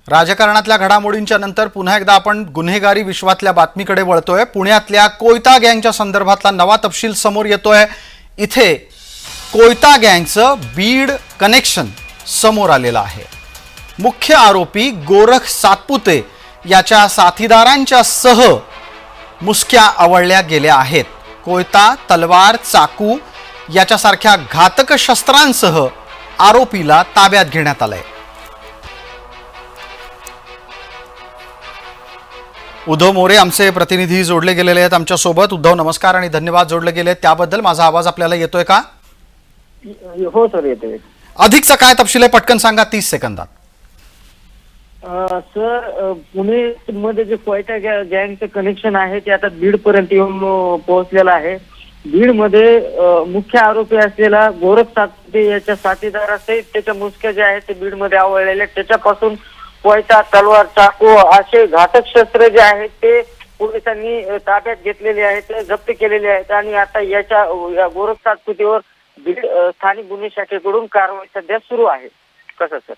राजकारणातल्या घडामोडींच्या नंतर पुन्हा एकदा आपण गुन्हेगारी विश्वातल्या बातमीकडे वळतोय। पुण्यातल्या कोयता गँगच्या संदर्भातला नवा तपशील समोर येतोय। इथे कोयता गँगचं बीड कनेक्शन समोर आलेलं आहे। मुख्य आरोपी गोरख सातपुते याच्या साथीदारांच्या सह मुसक्या आवळल्या गेल्या आहेत। कोयता, तलवार, चाकू याच्यासारख्या घातक शस्त्रांसह आरोपीला ताब्यात घेण्यात आलंय। उद्धव मोरे आमचे प्रतिनिधी जोडले गेलेले आहेत आमच्या सोबत। उद्धव, नमस्कार आणि धन्यवाद जोडले गेले त्याबद्दल। माझा आवाज आपल्याला येतोय का? हो सर, येतोय। अधिकचा काय तपशील आहे पटकन सांगा 30 सेकंदात। सर, पुणे मध्ये जे कोयता गँगचं कनेक्शन आहे ते आता बीड पर्यंत येऊन पोहोचलेलं आहे। बीड मध्ये मुख्य आरोपी असलेला गोरख सातपुते याच्या साथीदारासहित त्याच्या मुसक्या जे आहेत ते बीड मध्ये आवळलेले। त्याच्यापासून कोयता, तलवार, चाकू असे घातक शस्त्र जे आहेत ते पोलिसांनी ताब्यात घेतलेले आहेत, जप्त केलेले आहेत आणि आता या गोरख सातपुतेवर बीड स्थानिक गुन्हे शाखेकडून कारवाई सध्या सुरू आहे। कसं सर?